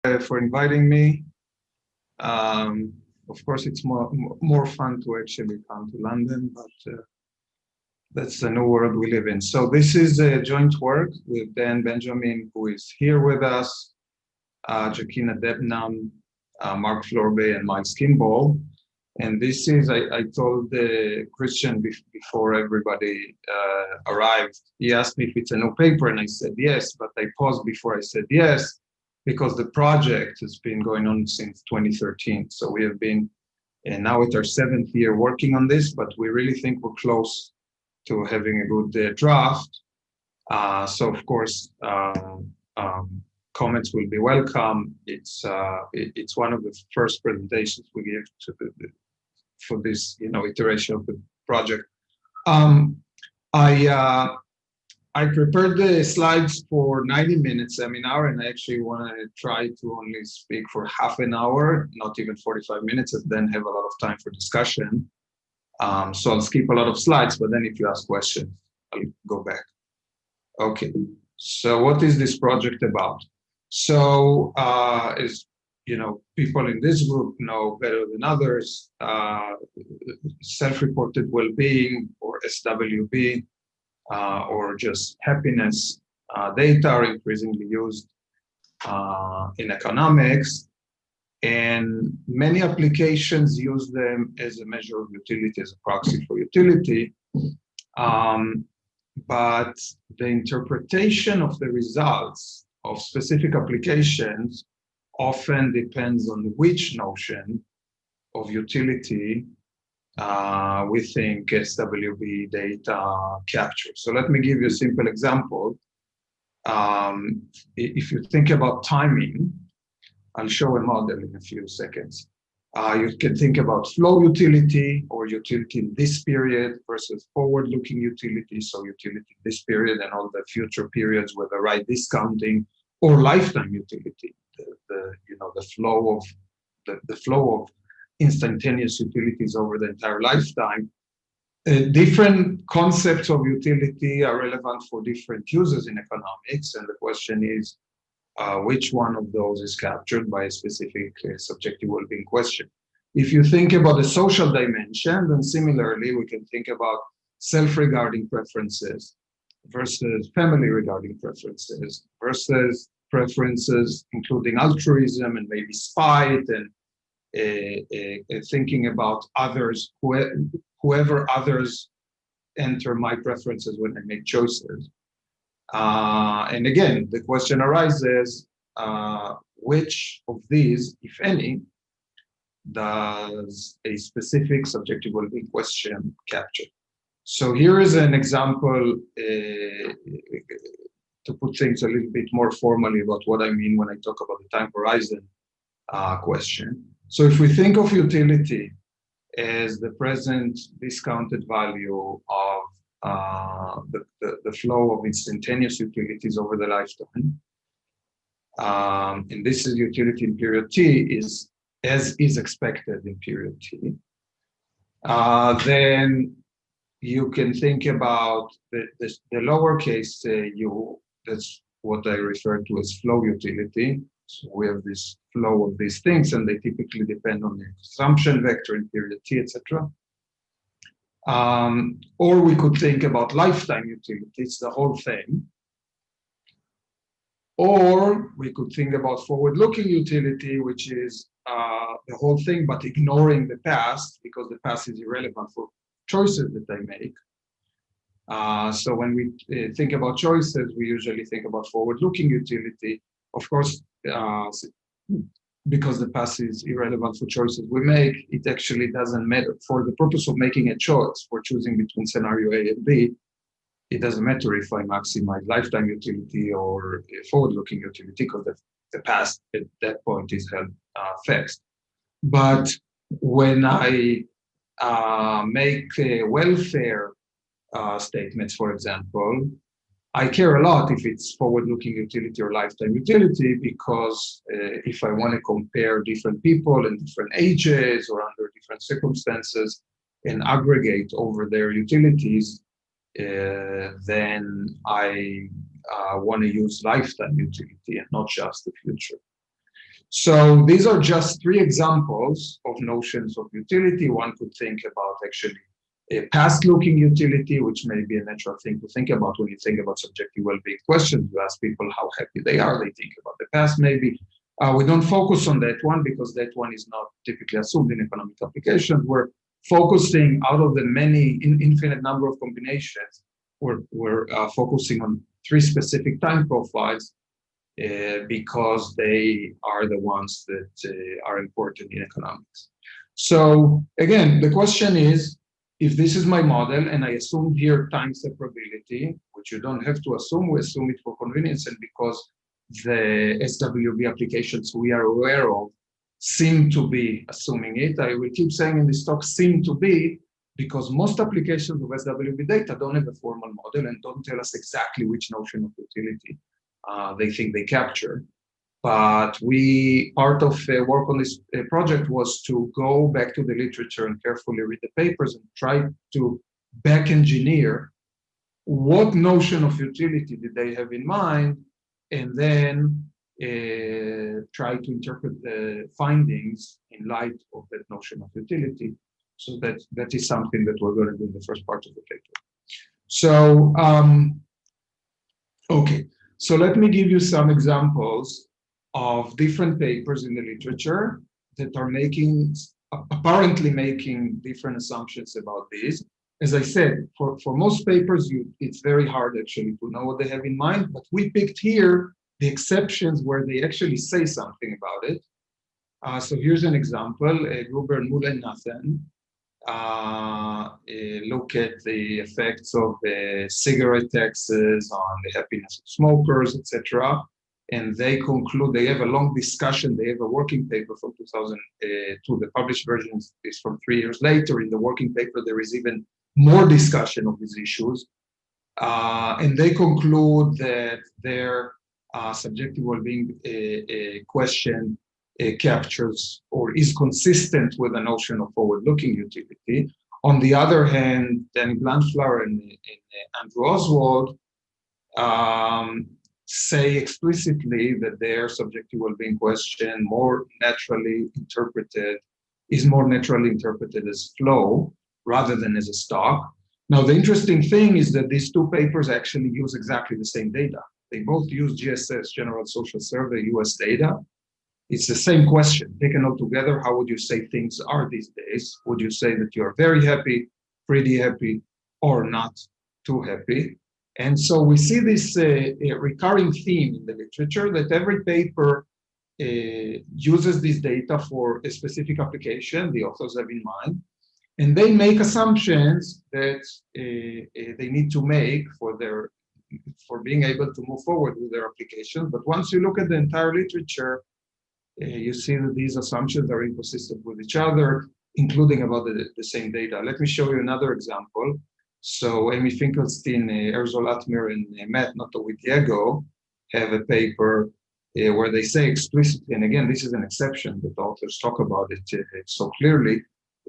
For inviting me. Of course, it's more fun to actually come to London, but that's the new world we live in. So this is a joint work with Dan Benjamin, who is here with us, Jakina Debnam, Mark Florbe, and Mike Kimball. And this is, I told Christian before everybody arrived, he asked me if it's a new paper, and I said yes, but I paused before I said yes, because the project has been going on since 2013. So we have been now at our 7th year working on this, but we really think we're close to having a good draft. So of course, comments will be welcome. It's one of the first presentations we give to for this iteration of the project. I prepared the slides for 90 minutes, an hour, and I actually want to try to only speak for half an hour, not even 45 minutes, and then have a lot of time for discussion. So I'll skip a lot of slides, but then if you ask questions, I'll go back. Okay, so what is this project about? So as people in this group know better than others, self-reported well-being, or SWB, or just happiness data are increasingly used in economics, and many applications use them as a measure of utility, as a proxy for utility. But the interpretation of the results of specific applications often depends on which notion of utility we think SWB data capture. So let me give you a simple example. If you think about timing, I'll show a model in a few seconds. You can think about flow utility, or utility in this period, versus forward-looking utility, so utility in this period and all the future periods with the right discounting, or lifetime utility, the flow of instantaneous utilities over the entire lifetime. Different concepts of utility are relevant for different users in economics, and the question is, which one of those is captured by a specific subjective well-being question? If you think about the social dimension, then similarly, we can think about self-regarding preferences versus family-regarding preferences versus preferences including altruism and maybe spite, and thinking about others, whoever others enter my preferences when I make choices. And again, the question arises, which of these, if any, does a specific subjective well-being question capture? So here is an example to put things a little bit more formally about what I mean when I talk about the time horizon question. So if we think of utility as the present discounted value of the flow of instantaneous utilities over the lifetime, and this is utility in period T, is as is expected in period T, then you can think about the lowercase u, that's what I refer to as flow utility. So we have this flow of these things, and they typically depend on the consumption vector in period T, etc. Or we could think about lifetime utility, it's the whole thing. Or we could think about forward-looking utility, which is the whole thing, but ignoring the past, because the past is irrelevant for choices that I make. So when we think about choices, we usually think about forward-looking utility. Of course, because the past is irrelevant for choices we make, it actually doesn't matter. For the purpose of making a choice, for choosing between scenario A and B, it doesn't matter if I maximize lifetime utility or forward-looking utility, because the past at that point is held fixed. But when I make welfare statements, for example, I care a lot if it's forward-looking utility or lifetime utility, because if I want to compare different people in different ages or under different circumstances and aggregate over their utilities, then I want to use lifetime utility and not just the future. So these are just three examples of notions of utility. One could think about actually a past-looking utility, which may be a natural thing to think about when you think about subjective well-being questions. You ask people how happy they are, they think about the past maybe. We don't focus on that one because that one is not typically assumed in economic applications. We're focusing out of the many infinite number of combinations, we're focusing on three specific time profiles because they are the ones that are important in economics. So again, the question is, if this is my model and I assume here time separability, which you don't have to assume, we assume it for convenience and because the SWB applications we are aware of seem to be assuming it. I will keep saying in this talk seem to be because most applications of SWB data don't have a formal model and don't tell us exactly which notion of utility they think they capture. But part of work on this project was to go back to the literature and carefully read the papers and try to back engineer what notion of utility did they have in mind, and then try to interpret the findings in light of that notion of utility. So that is something that we're going to do in the first part of the paper. So, okay. So let me give you some examples of different papers in the literature that are apparently making different assumptions about this. As I said, for most papers, it's very hard actually to know what they have in mind, but we picked here the exceptions where they actually say something about it. So here's an example, Gruber, Muller, and Nathan look at the effects of cigarette taxes on the happiness of smokers, etc. And they conclude, they have a long discussion, they have a working paper from 2002, the published version is from 3 years later. In the working paper, there is even more discussion of these issues. And they conclude that their subjective well-being question captures or is consistent with the notion of forward-looking utility. On the other hand, Danny Blanchflower and Andrew Oswald say explicitly that their subjective well-being question is more naturally interpreted as flow rather than as a stock. Now, the interesting thing is that these two papers actually use exactly the same data. They both use GSS, General Social Survey, US data. It's the same question. Taken all together, how would you say things are these days? Would you say that you're very happy, pretty happy, or not too happy? And so we see this recurring theme in the literature that every paper uses this data for a specific application the authors have in mind, and they make assumptions that they need to make for being able to move forward with their application. But once you look at the entire literature, you see that these assumptions are inconsistent with each other, including about the same data. Let me show you another example. So Amy Finkelstein, Erzol Atmir, and Matt Noto-Diego have a paper where they say explicitly, and again, this is an exception, but the authors talk about it so clearly,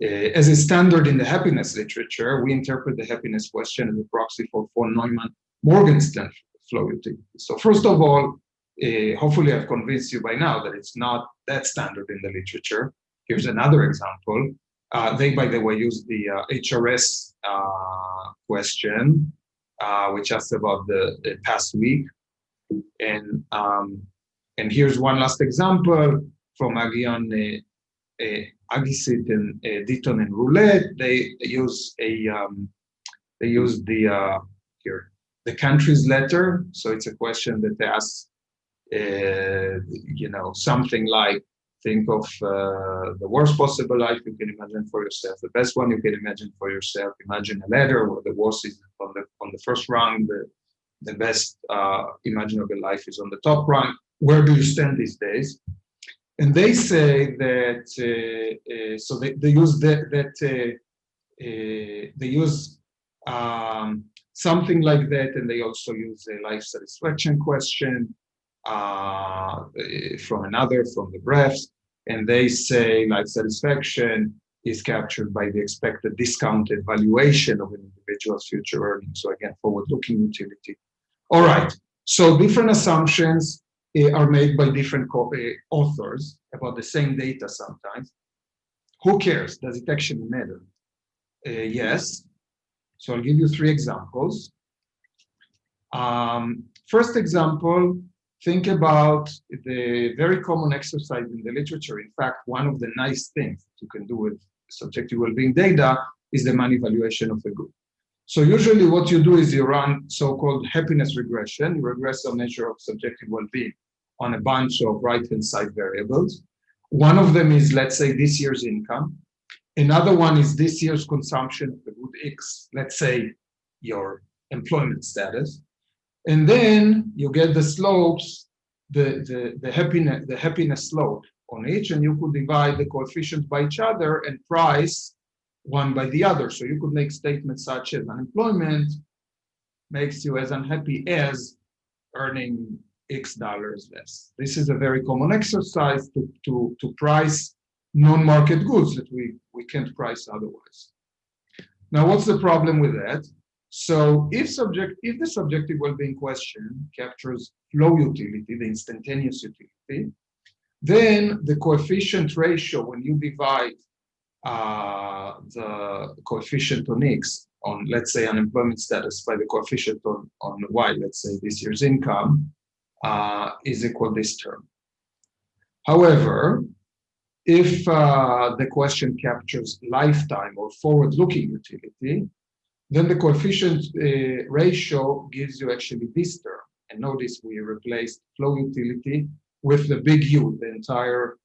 as a standard in the happiness literature, we interpret the happiness question as a proxy for von Neumann-Morgenstern flow utility. So first of all, hopefully I've convinced you by now that it's not that standard in the literature. Here's another example. They, by the way, use the HRS question, which asks about the past week. And here's one last example from Agisit and Ditton and Roulette. They use the country's letter. So it's a question that asks, something like, think of the worst possible life you can imagine for yourself, the best one you can imagine for yourself. Imagine a letter where the worst is on the first rung, the best imaginable life is on the top rung. Where do you stand these days? And they say that so they use they use something like that, and they also use a life satisfaction question from the breaths, and they say life satisfaction is captured by the expected discounted valuation of an individual's future earnings. So again, forward-looking utility. All right, so different assumptions, are made by different authors about the same data sometimes. Who cares? Does it actually matter? Yes. So I'll give you 3 examples. First example, think about the very common exercise in the literature. In fact, one of the nice things you can do with subjective well-being data is the money valuation of a good. So usually what you do is you run so-called happiness regression. You regress a measure of subjective well-being on a bunch of right-hand side variables. One of them is, let's say, this year's income. Another one is this year's consumption of the good X, let's say your employment status. And then you get the slopes, the happiness slope on each, and you could divide the coefficients by each other and price one by the other. So you could make statements such as unemployment makes you as unhappy as earning X dollars less. This is a very common exercise to price non-market goods that we can't price otherwise. Now, what's the problem with that? So if the subjective well-being question captures flow utility, the instantaneous utility, then the coefficient ratio, when you divide the coefficient on X, on, let's say, unemployment status by the coefficient on Y, let's say this year's income, is equal to this term. However, if the question captures lifetime or forward-looking utility, then the coefficient ratio gives you actually this term. And notice we replaced flow utility with the big U, the entire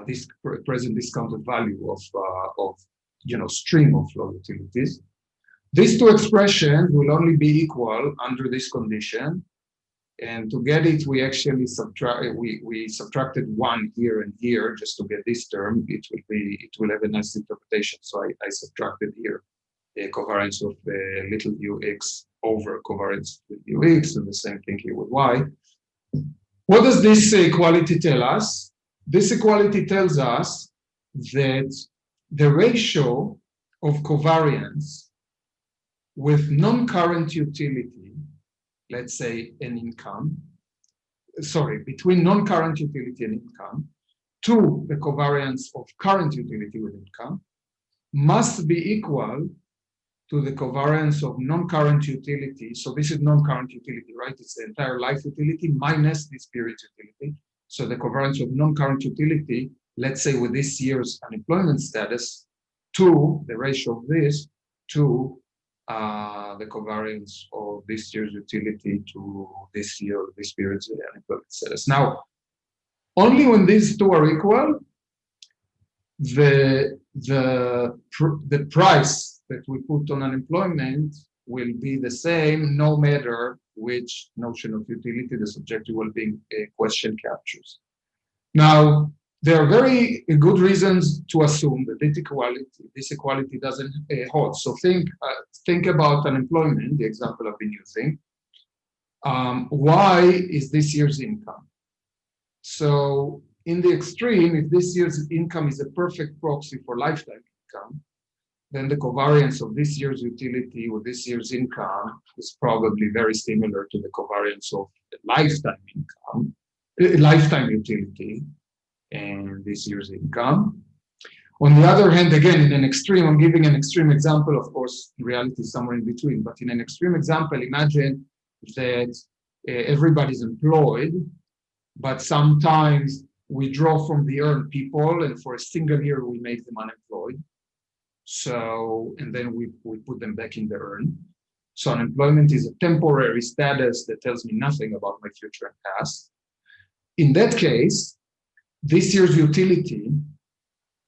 this present discounted value of stream of flow utilities. These 2 expressions will only be equal under this condition. And to get it, we actually subtracted 1 here and here just to get this term. It will have a nice interpretation. So I subtracted here a covariance of little ux over covariance with ux, and the same thing here with y. What does this equality tell us? This equality tells us that the ratio of covariance with non-current utility, let's say an income, between non-current utility and income, to the covariance of current utility with income, must be equal to the covariance of non-current utility. So this is non-current utility, right? It's the entire life utility minus this period utility. So the covariance of non-current utility, let's say with this year's unemployment status, to the ratio of this to the covariance of this year's utility to this period's unemployment status. Now, only when these 2 are equal, the price that we put on unemployment will be the same, no matter which notion of utility the subjective well-being question captures. Now, there are very good reasons to assume that this equality doesn't hold. So think about unemployment, the example I've been using. Why is this year's income? So in the extreme, if this year's income is a perfect proxy for lifetime income, then the covariance of this year's utility with this year's income is probably very similar to the covariance of lifetime income, lifetime utility, and this year's income. On the other hand, again, in an extreme, I'm giving an extreme example, of course, in reality is somewhere in between, but in an extreme example, imagine that everybody's employed, but sometimes we draw from the earned people, and for a single year, we make them unemployed. So, and then we put them back in the earn. So unemployment is a temporary status that tells me nothing about my future and past. In that case, this year's utility,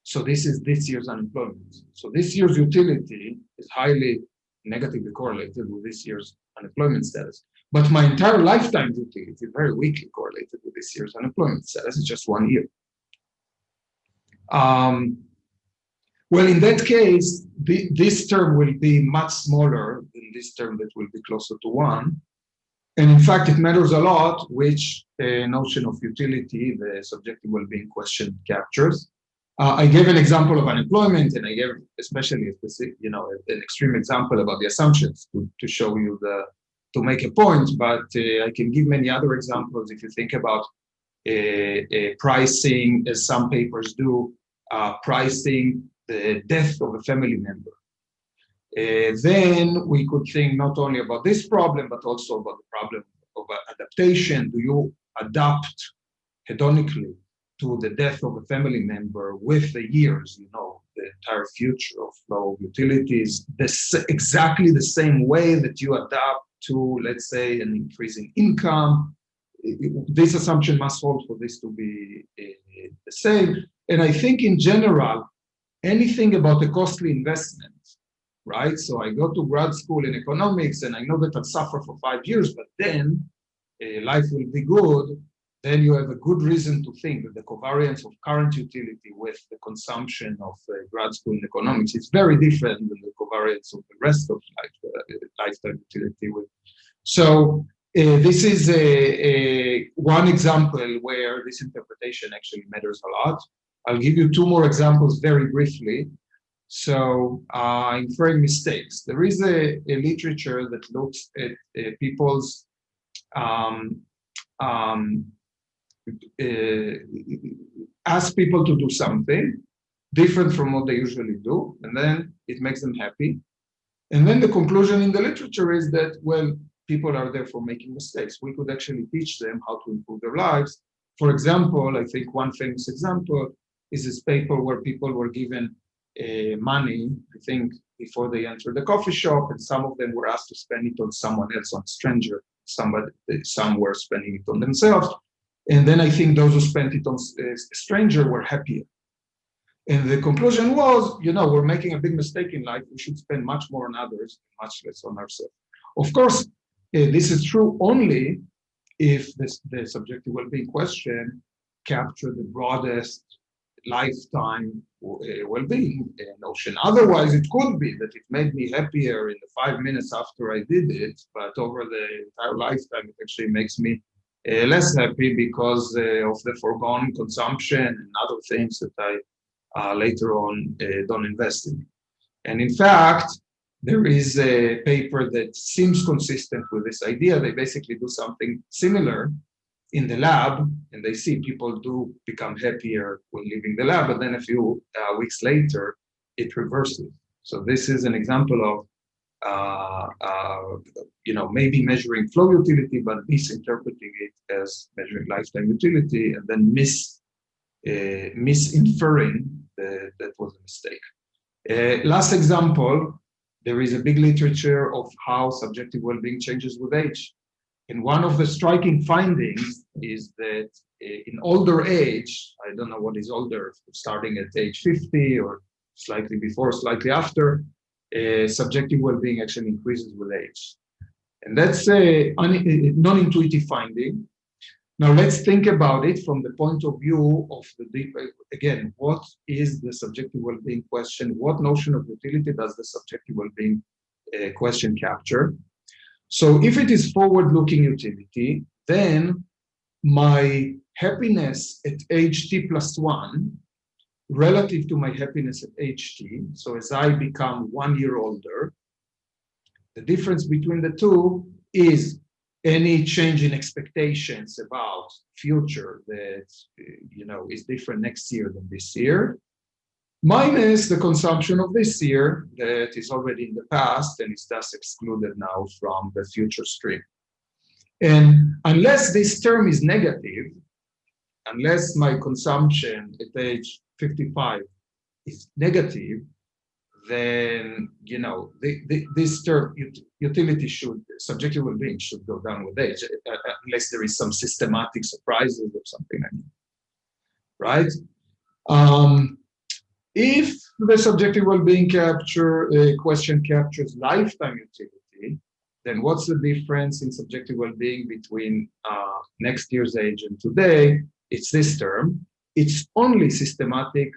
so this is this year's unemployment. So this year's utility is highly negatively correlated with this year's unemployment status. But my entire lifetime utility is very weakly correlated with this year's unemployment status. It's just 1 year. Well, in that case, this term will be much smaller than this term that will be closer to 1. And in fact, it matters a lot which notion of utility the subjective well-being question captures. I gave an example of unemployment, and I gave especially a specific, an extreme example about the assumptions to show you make a point, but I can give many other examples. If you think about pricing, as some papers do, pricing the death of a family member. Then we could think not only about this problem, but also about the problem of adaptation. Do you adapt hedonically to the death of a family member with the years, the entire future of flow of utilities, exactly the same way that you adapt to, let's say, an increase in income? This assumption must hold for this to be the same. And I think in general, anything about a costly investment, right? So I go to grad school in economics and I know that I'll suffer for 5 years, but then life will be good. Then you have a good reason to think that the covariance of current utility with the consumption of grad school in economics is very different than the covariance of the rest of lifetime utility. So this is one example where this interpretation actually matters a lot. I'll give you 2 more examples very briefly. So inferring mistakes. There is a literature that looks at people's ask people to do something different from what they usually do, and then it makes them happy. And then the conclusion in the literature is that, well, people are there for making mistakes. We could actually teach them how to improve their lives. For example, I think one famous example is this paper where people were given money, I think, before they entered the coffee shop, and some of them were asked to spend it on someone else, on a stranger. Some were spending it on themselves. And then I think those who spent it on a stranger were happier. And the conclusion was, we're making a big mistake in life. We should spend much more on others, much less on ourselves. Of course, this is true only if the subjective well-being question captured the broadest lifetime well-being notion. Otherwise, it could be that it made me happier in the 5 minutes after I did it, but over the entire lifetime, it actually makes me less happy because of the foregone consumption and other things that I later on don't invest in. And in fact, there is a paper that seems consistent with this idea. They basically do something similar in the lab, and they see people do become happier when leaving the lab, but then a few weeks later, it reverses. So this is an example of maybe measuring flow utility, but misinterpreting it as measuring lifetime utility, and then misinferring that was a mistake. Last example, there is a big literature of how subjective well-being changes with age. And one of the striking findings is that in older age, I don't know what is older, starting at age 50 or slightly before, slightly after, subjective well-being actually increases with age. And that's a non-intuitive finding. Now let's think about it from the point of view of again, what is the subjective well-being question? What notion of utility does the subjective well-being question capture? So if it is forward-looking utility, then my happiness at age t+1 relative to my happiness at age t, so as I become 1 year older, the difference between the two is any change in expectations about future that is different next year than this year, minus the consumption of this year that is already in the past and is thus excluded now from the future stream. And unless this term is negative, unless my consumption at age 55 is negative, then this term utility subjective well-being should go down with age, unless there is some systematic surprises or something like that, right? If the subjective well-being question captures lifetime utility, then what's the difference in subjective well-being between next year's age and today? It's this term. It's only systematic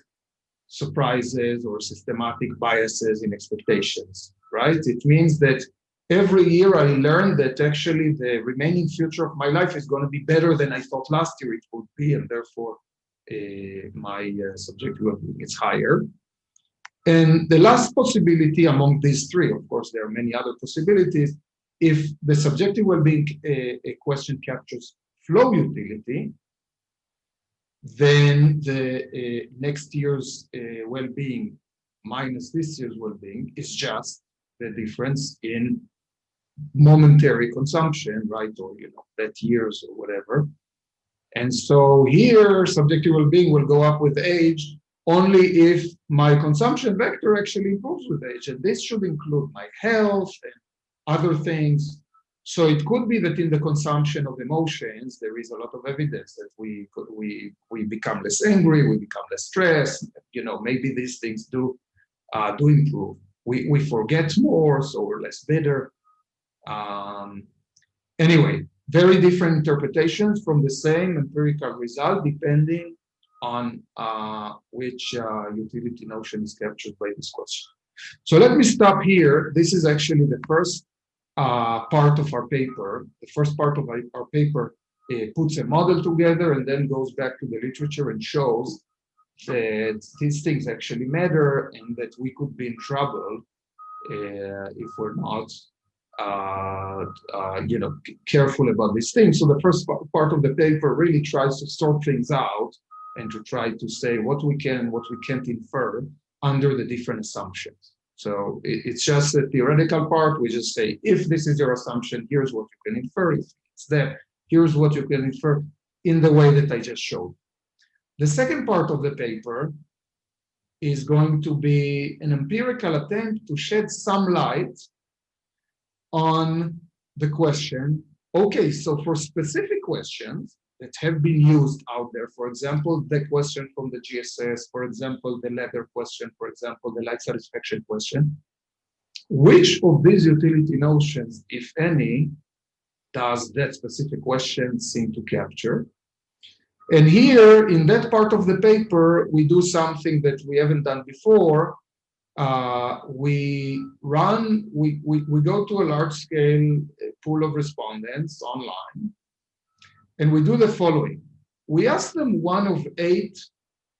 surprises or systematic biases in expectations, right? It means that every year I learn that actually the remaining future of my life is going to be better than I thought last year it would be, and therefore my subjective well-being is higher. And the last possibility among these three, of course, there are many other possibilities, if the subjective well-being question captures flow utility, then the next year's well-being minus this year's well-being is just the difference in momentary consumption, right? Or, that years or whatever. And so here, subjective well-being will go up with age only if my consumption vector actually improves with age. And this should include my health and other things. So it could be that in the consumption of emotions, there is a lot of evidence that we become less angry, we become less stressed. Maybe these things do improve. We forget more, so we're less bitter. Anyway, very different interpretations from the same empirical result depending on which utility notion is captured by this question. So let me stop here. This is actually the first part of our paper. The first part of our paper puts a model together and then goes back to the literature and shows that these things actually matter and that we could be in trouble if we're not careful about these things. So the first part of the paper really tries to sort things out and to try to say what we can and what we can't infer under the different assumptions. So it's just a theoretical part. We just say, if this is your assumption, here's what you can infer. If it's there, here's what you can infer in the way that I just showed. The second part of the paper is going to be an empirical attempt to shed some light on the question, okay, so for specific questions that have been used out there, for example, the question from the GSS, for example, the leather question, for example, the life satisfaction question, which of these utility notions, if any, does that specific question seem to capture? And here, in that part of the paper, we do something that we haven't done before. We go to a large-scale pool of respondents online, and we do the following. We ask them one of 8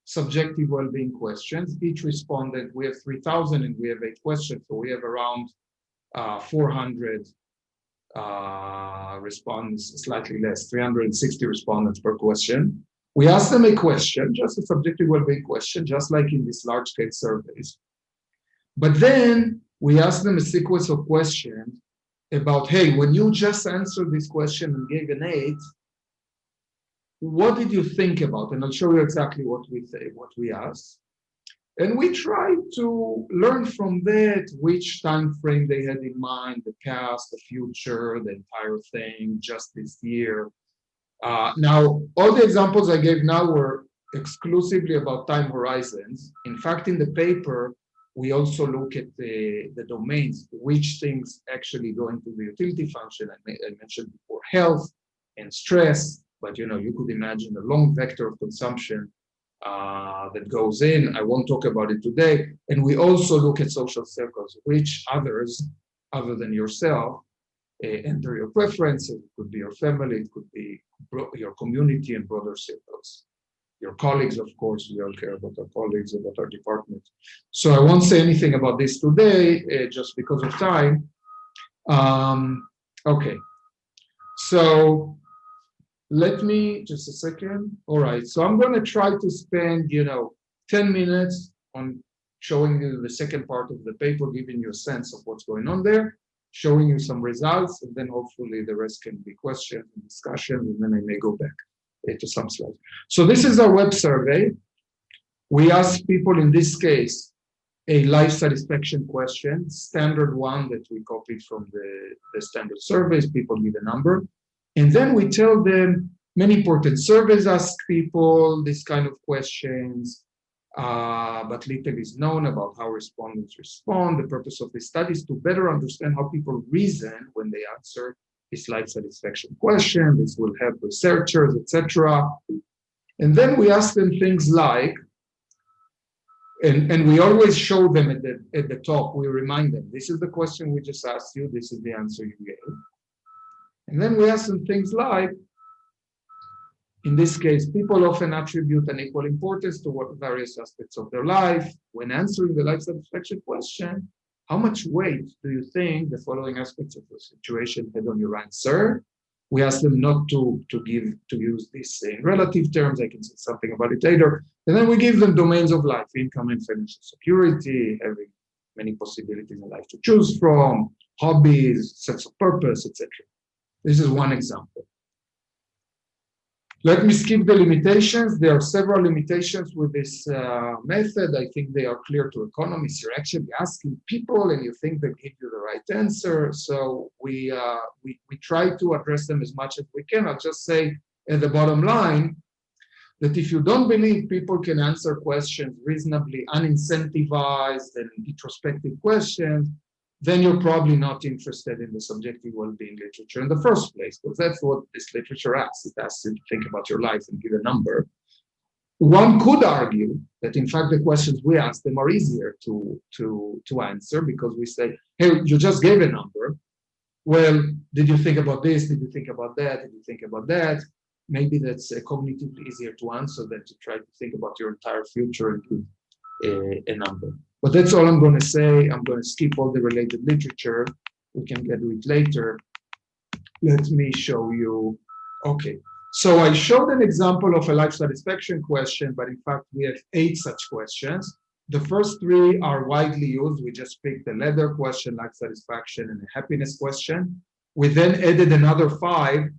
subjective well-being questions. Each respondent, we have 3,000 and we have 8 questions, so we have around 400 respondents, slightly less, 360 respondents per question. We ask them a question, just a subjective well-being question, just like in these large-scale surveys. But then we ask them a sequence of questions about, hey, when you just answered this question and gave an 8, what did you think about? And I'll show you exactly what we asked. And we try to learn from that which time frame they had in mind, the past, the future, the entire thing, just this year. Now, all the examples I gave now were exclusively about time horizons. In fact, in the paper, we also look at the domains, which things actually go into the utility function. I mentioned before health and stress, but you could imagine a long vector of consumption that goes in. I won't talk about it today. And we also look at social circles, which others, other than yourself, enter your preferences. It could be your family, it could be your community and broader circles. Your colleagues, of course, we all care about our colleagues, about our department. So I won't say anything about this today, just because of time. Okay, so let me, just a second. All right, so I'm going to try to spend, 10 minutes on showing you the second part of the paper, giving you a sense of what's going on there, showing you some results, and then hopefully the rest can be questions and discussion, and then I may go back to some slides. So this is our web survey. We ask people, in this case, a life satisfaction question, standard one that we copied from the standard surveys. People give a number. And then we tell them, many important surveys ask people this kind of questions, but little is known about how respondents respond. The purpose of this study is to better understand how people reason when they answer this life satisfaction question. This will help researchers, etc. And then we ask them things like, and we always show them at the top, we remind them, this is the question we just asked you, this is the answer you gave. And then we ask them things like, in this case, people often attribute an equal importance to various aspects of their life. When answering the life satisfaction question, how much weight do you think the following aspects of the situation had on your answer? We ask them not to use this in relative terms. I can say something about it later. And then we give them domains of life, income and financial security, having many possibilities in life to choose from, hobbies, sense of purpose, etc. This is one example. Let me skip the limitations. There are several limitations with this method. I think they are clear to economists. You're actually asking people and you think they give you the right answer. So we try to address them as much as we can. I'll just say at the bottom line that if you don't believe people can answer questions reasonably unincentivized and introspective questions, then you're probably not interested in the subjective well-being literature in the first place, because that's what this literature asks. It asks you to think about your life and give a number. One could argue that, in fact, the questions we ask them are easier to answer, because we say, hey, you just gave a number. Well, did you think about this? Did you think about that? Did you think about that? Maybe that's cognitively easier to answer than to try to think about your entire future and give a number. But that's all I'm going to say. I'm going to skip all the related literature. We can get to it later. Let me show you. Okay. So I showed an example of a life satisfaction question, but in fact, we have 8 such questions. The first 3 are widely used. We just picked the leather question, life satisfaction, and a happiness question. We then added another 5,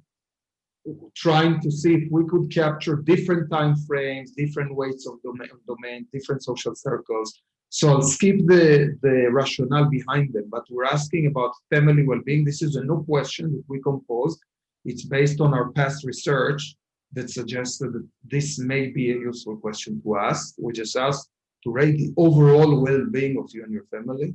trying to see if we could capture different time frames, different weights of domain, different social circles. So I'll skip the rationale behind them, but we're asking about family well-being. This is a new question that we composed. It's based on our past research that suggested that this may be a useful question to ask. We just asked to rate the overall well-being of you and your family.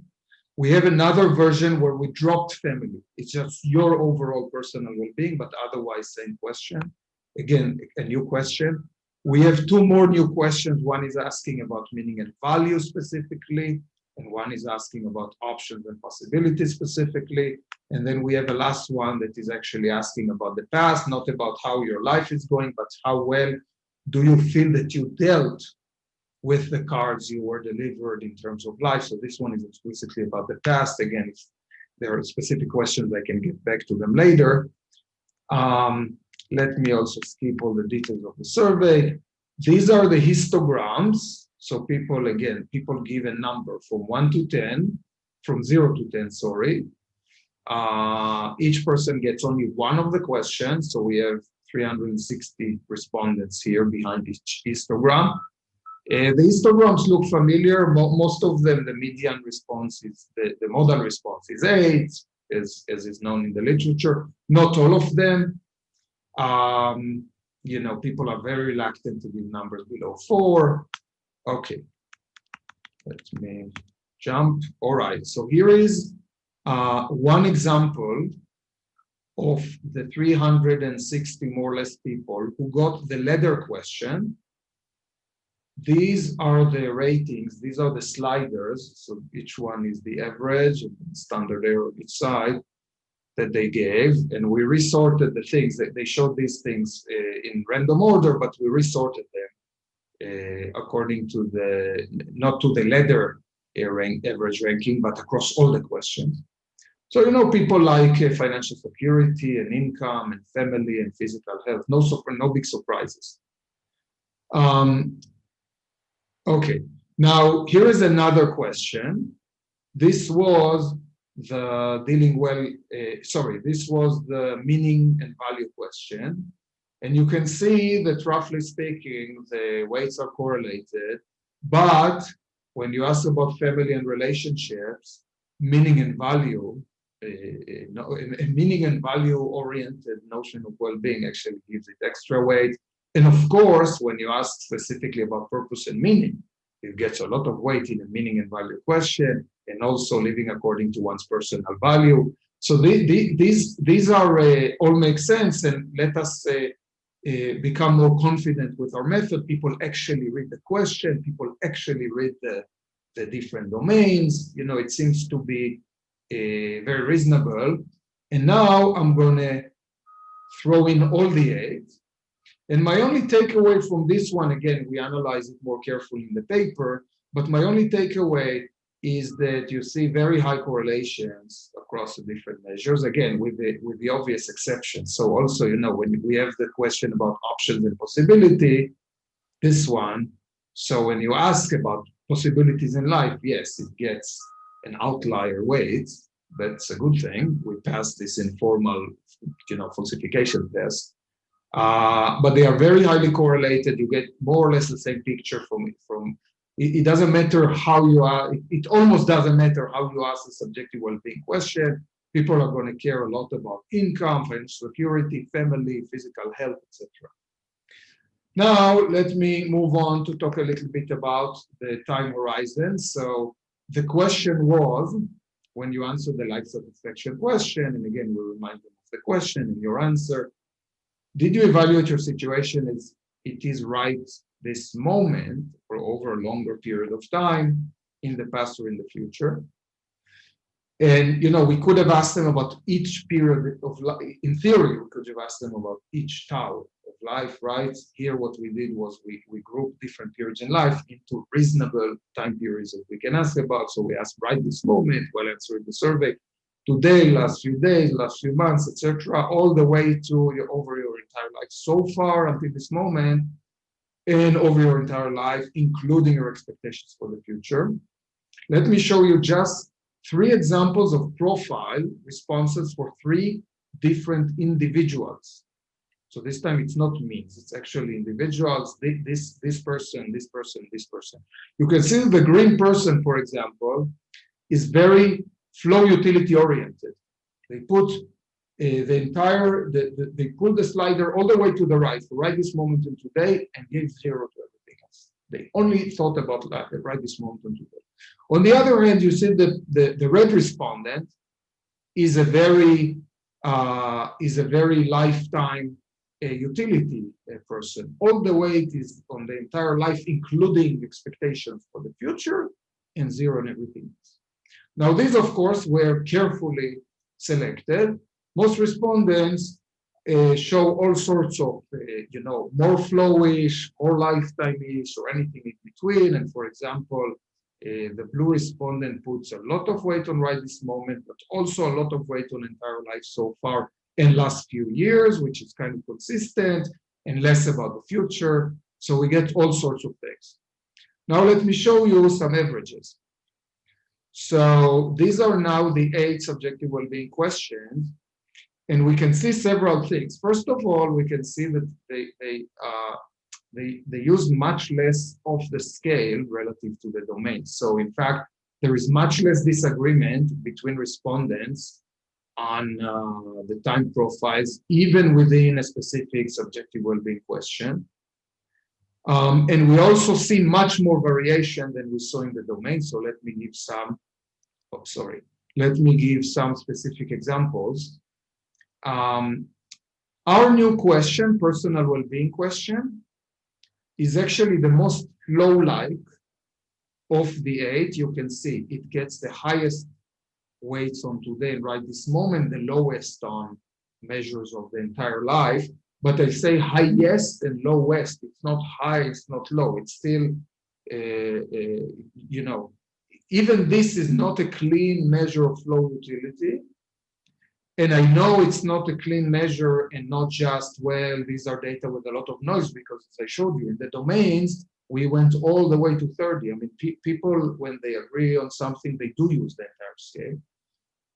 We have another version where we dropped family. It's just your overall personal well-being, but otherwise same question. Again, a new question. We have 2 more new questions. One is asking about meaning and value specifically, and one is asking about options and possibilities specifically. And then we have a last one that is actually asking about the past, not about how your life is going, but how well do you feel that you dealt with the cards you were delivered in terms of life. So this one is explicitly about the past. Again, if there are specific questions, I can get back to them later. Let me also skip all the details of the survey. These are the histograms. So people give a number from 1 to 10, from 0 to 10, sorry. Each person gets only one of the questions. So we have 360 respondents here behind each histogram. The histograms look familiar. Most of them, the median response is, the modal response is 8, as is known in the literature. Not all of them. People are very reluctant to give numbers below 4. Okay, let me jump. All right, so here is one example of the 360 more or less people who got the leather question. These are the ratings, these are the sliders. So each one is the average and standard error on each side that they gave. And we resorted the things that they showed these things in random order, but we resorted them according to not to the leather average ranking, but across all the questions. So, people like financial security and income and family and physical health, no big surprises. Okay, now here is another question. This was the this was the meaning and value question. And you can see that roughly speaking, the weights are correlated, but when you ask about family and relationships, meaning and value, a meaning and value oriented notion of well-being actually gives it extra weight. And of course, when you ask specifically about purpose and meaning, it gets a lot of weight in a meaning and value question, and also living according to one's personal value. So these are all make sense, and let us become more confident with our method. People actually read the question, people actually read the different domains. It seems to be very reasonable. And now I'm going to throw in all the 8. And my only takeaway from this one, again, we analyze it more carefully in the paper, but my only takeaway is that you see very high correlations across the different measures, again, with the obvious exceptions. So also, when we have the question about options and possibility, this one, so when you ask about possibilities in life, yes, it gets an outlier weight. That's a good thing. We passed this informal, falsification test. But they are very highly correlated. You get more or less the same picture from it doesn't matter how you are, it almost doesn't matter how you ask the subjective well-being question. People are going to care a lot about income, financial security, family, physical health, etc. Now, let me move on to talk a little bit about the time horizon. So the question was, when you answer the life satisfaction question, and again, we remind them of the question and your answer, did you evaluate your situation as it is right this moment or over a longer period of time in the past or in the future? And, we could have asked them about each period of life. In theory, we could have asked them about each tau of life, right? Here, what we did was we grouped different periods in life into reasonable time periods that we can ask about. So we asked right this moment while answering the survey, today, last few days, last few months, etc., all the way to over your entire life so far until this moment, and over your entire life, including your expectations for the future. Let me show you just 3 examples of profile responses for 3 different individuals. So this time it's not means, it's actually individuals, this person, this person, this person. You can see the green person, for example, is very flow utility oriented. They put they pull the slider all the way to the right this moment and today, and gave 0 to everything else. They only thought about that, right this moment and today. On the other hand, you see that the red respondent is a very lifetime utility person. All the weight is on the entire life, including expectations for the future, and 0 on everything else. Now, these, of course, were carefully selected. Most respondents show all sorts of, more flowish, or lifetime-ish, or anything in between. And for example, the blue respondent puts a lot of weight on right this moment, but also a lot of weight on entire life so far and last few years, which is kind of consistent, and less about the future. So we get all sorts of things. Now let me show you some averages. So these are now the 8 subjective well-being questions, and we can see several things. First of all, we can see that they use much less of the scale relative to the domain. So in fact, there is much less disagreement between respondents on the time profiles, even within a specific subjective well-being question. And we also see much more variation than we saw in the domain. So let me give some, let me give some specific examples. Our new question, personal well-being question, is actually the most flow-like of the 8. You can see it gets the highest weights on today and right this moment, the lowest on measures of the entire life. But I say highest and lowest. It's not high, it's not low. It's still, even this is not a clean measure of flow utility. And I know it's not a clean measure and not just, well, these are data with a lot of noise, because as I showed you in the domains, we went all the way to 30. I mean, people, when they agree on something, they do use the entire scale.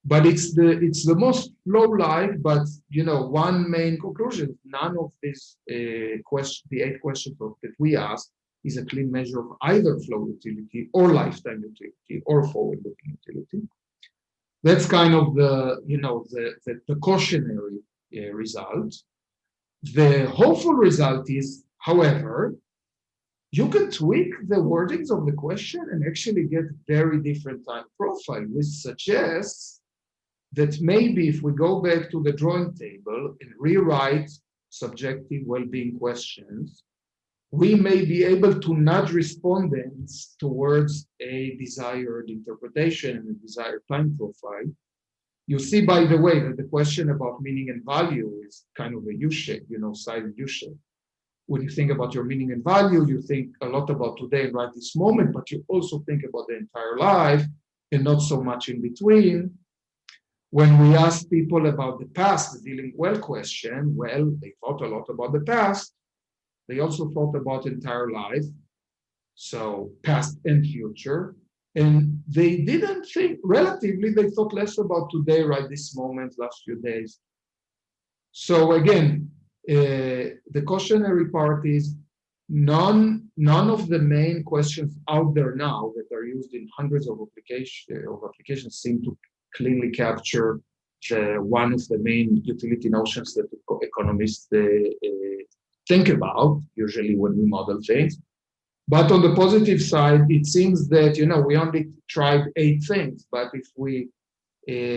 But it's the most flow-like, but one main conclusion, none of these the 8 questions that we asked is a clean measure of either flow utility or lifetime utility or forward-looking utility. That's kind of the cautionary result. The hopeful result is, however, you can tweak the wordings of the question and actually get very different time profile, which suggests that maybe if we go back to the drawing table and rewrite subjective well-being questions, we may be able to nudge respondents towards a desired interpretation and a desired time profile. You see, by the way, that the question about meaning and value is kind of a U-shape, silent U-shape. when you think about your meaning and value, you think a lot about today and right this moment, but you also think about the entire life and not so much in between. When we ask people about the past, the dealing well question, well, they thought a lot about the past. They also thought about entire life, so past and future. And they didn't think, relatively, they thought less about today, right this moment, last few days. So again, the cautionary part is none of the main questions out there now that are used in hundreds of applications seem to cleanly capture one of the main utility notions that economists think about, usually when we model things. But on the positive side, it seems that, we only tried 8 things, but if we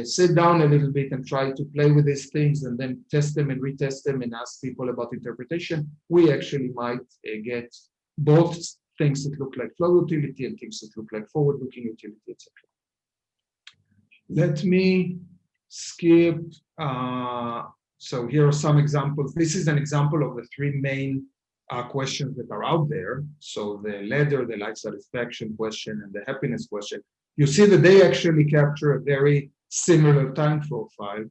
sit down a little bit and try to play with these things and then test them and retest them and ask people about interpretation, we actually might get both things that look like flow utility and things that look like forward-looking utility, etc. Let me skip. So here are some examples. This is an example of the 3 main questions that are out there. So the ladder, the life satisfaction question, and the happiness question. You see that they actually capture a very similar time profile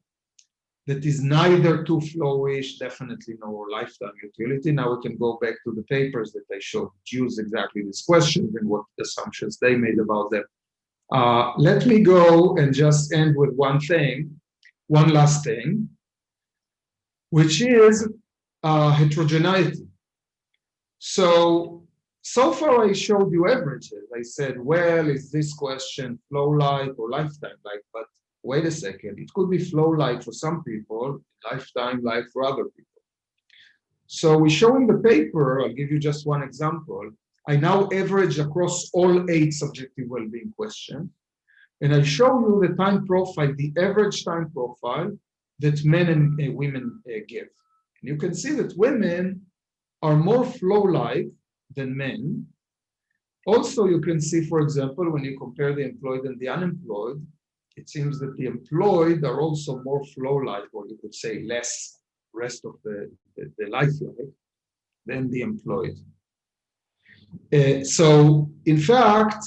that is neither too flowish, definitely no lifetime utility. Now we can go back to the papers that I showed, use exactly these questions and what assumptions they made about them. Let me go and just end with one last thing, which is heterogeneity. So far I showed you averages. I said, well, is this question flow-like or lifetime-like? But wait a second, it could be flow-like for some people, lifetime-like for other people. So we show in the paper, I'll give you just one example. I now average across all 8 subjective well-being questions, and I show you the time profile, the average time profile that men and women give. And you can see that women are more flow-like than men. Also, you can see, for example, when you compare the employed and the unemployed, it seems that the employed are also more flow-like, or you could say less rest of the life-like than the employed. So, in fact,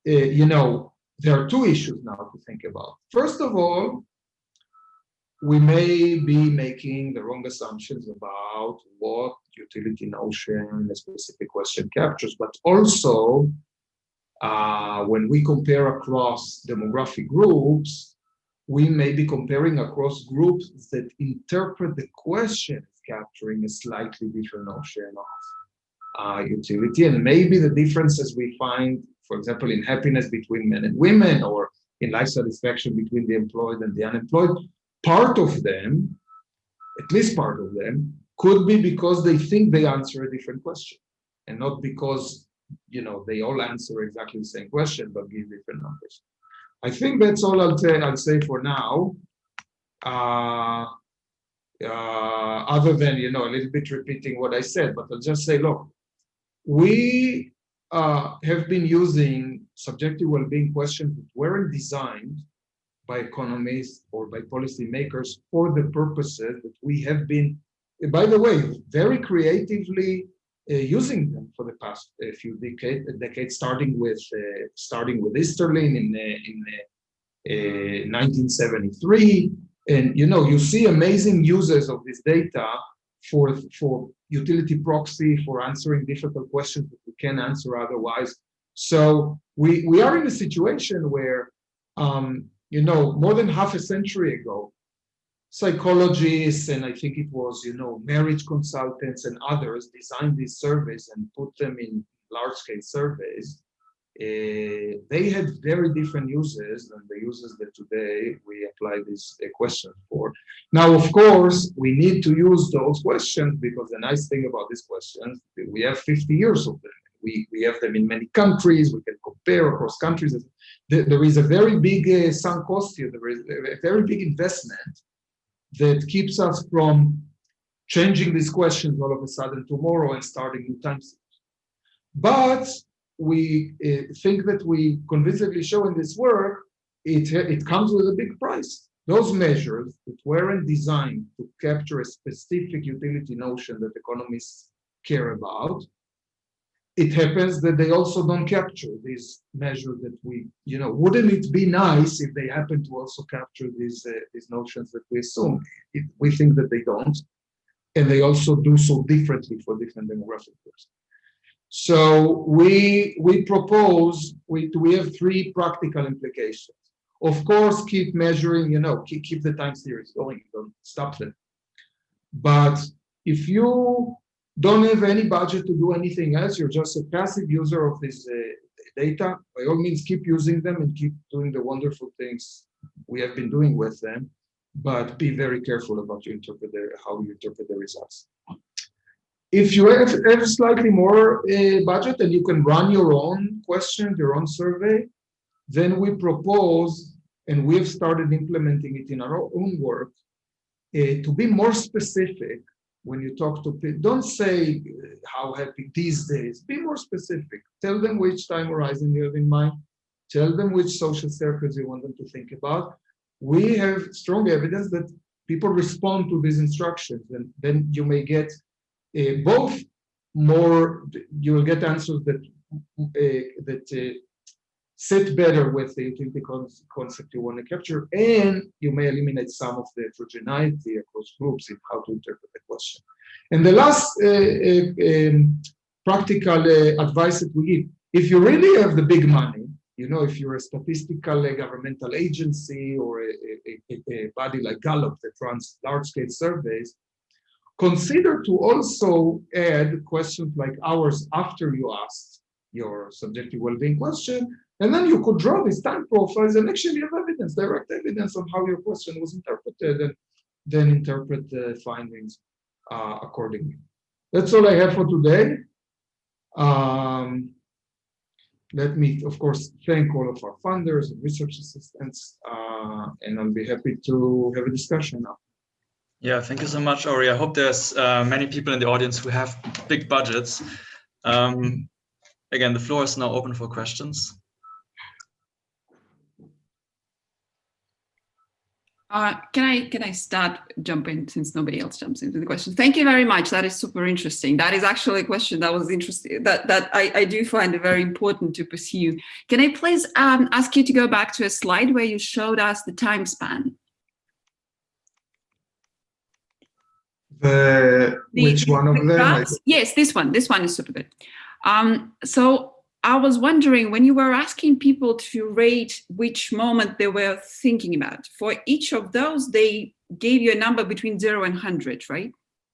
there are 2 issues now to think about. First of all, we may be making the wrong assumptions about what utility notion a specific question captures, but also when we compare across demographic groups, we may be comparing across groups that interpret the question as capturing a slightly different notion of utility. And maybe the differences we find, for example, in happiness between men and women, or in life satisfaction between the employed and the unemployed, part of them, at least part of them, could be because they think they answer a different question, and not because they all answer exactly the same question but give different numbers. I think that's all I'll say for now. Other than a little bit repeating what I said, but I'll just say, look, we have been using subjective well-being questions that weren't designed by economists or by policymakers for the purposes that we have been, by the way, very creatively using them for the past few decades, starting with Easterlin in 1973, and you see amazing uses of this data for utility proxy, for answering difficult questions that we can't answer otherwise. So we are in a situation where more than half a century ago, psychologists, and I think it was, marriage consultants and others designed these surveys and put them in large-scale surveys. They had very different uses than the uses that today we apply these questions for. Now, of course, we need to use those questions because the nice thing about these questions, we have 50 years of them. We have them in many countries. We can compare across countries. There is a very big sunk cost here. There is a very big investment that keeps us from changing these questions all of a sudden tomorrow and starting new time series. But we think that we convincingly show in this work, it comes with a big price. Those measures that weren't designed to capture a specific utility notion that economists care about. It happens that they also don't capture this measure that we, wouldn't it be nice if they happen to also capture these notions that we assume? We think that they don't, and they also do so differently for different demographic groups. So we propose, we have 3 practical implications. Of course, keep measuring, keep the time series going, don't stop them. But if you don't have any budget to do anything else, you're just a passive user of this data, by all means, keep using them and keep doing the wonderful things we have been doing with them, but be very careful about how you interpret the results. If you have slightly more budget and you can run your own question, your own survey, then we propose, and we have started implementing it in our own work, to be more specific when you talk to people. Don't say how happy these days, be more specific. Tell them which time horizon you have in mind. Tell them which social circles you want them to think about. We have strong evidence that people respond to these instructions, and then you may get both more, you will get answers that sit better with the utility concept you want to capture, and you may eliminate some of the heterogeneity across groups in how to interpret the question. And the last practical advice that we give, if you really have the big money, if you're a statistical governmental agency or a body like Gallup that runs large-scale surveys, consider to also add questions like ours after you asked your subjective well-being question, and then you could draw these time profiles and actually have evidence, direct evidence on how your question was interpreted, and then interpret the findings accordingly. That's all I have for today. Let me, of course, thank all of our funders and research assistants, and I'll be happy to have a discussion now. Yeah, thank you so much, Ori. I hope there's many people in the audience who have big budgets. Again, the floor is now open for questions. Can I start jumping since nobody else jumps into the question? Thank you very much. That is super interesting. That is actually a question that was interesting, that I do find it very important to pursue. Can I please ask you to go back to a slide where you showed us the time span? Which one of them? Yes, this one. This one is super good. So I was wondering, when you were asking people to rate which moment they were thinking about, for each of those, they gave you a number between 0 and 100, right?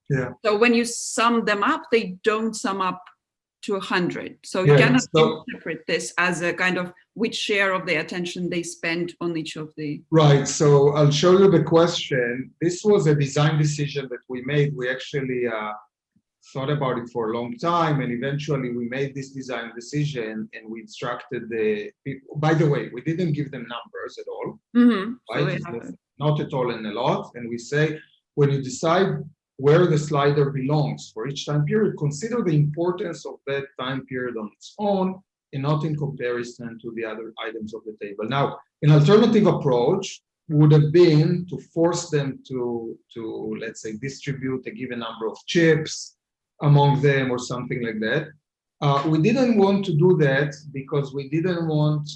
Yeah. So when you sum them up, they don't sum up to 100. So you cannot interpret this as a kind of which share of the attention they spend on each of the... Right, so I'll show you the question. This was a design decision that we made. We actually thought about it for a long time, and eventually we made this design decision, and we instructed the people. By the way, we didn't give them numbers at all, right? So not at all and a lot. And we say, when you decide where the slider belongs for each time period, consider the importance of that time period on its own and not in comparison to the other items of the table. Now, an alternative approach would have been to force them to let's say, distribute a given number of chips among them or something like that. We didn't want to do that because we didn't want,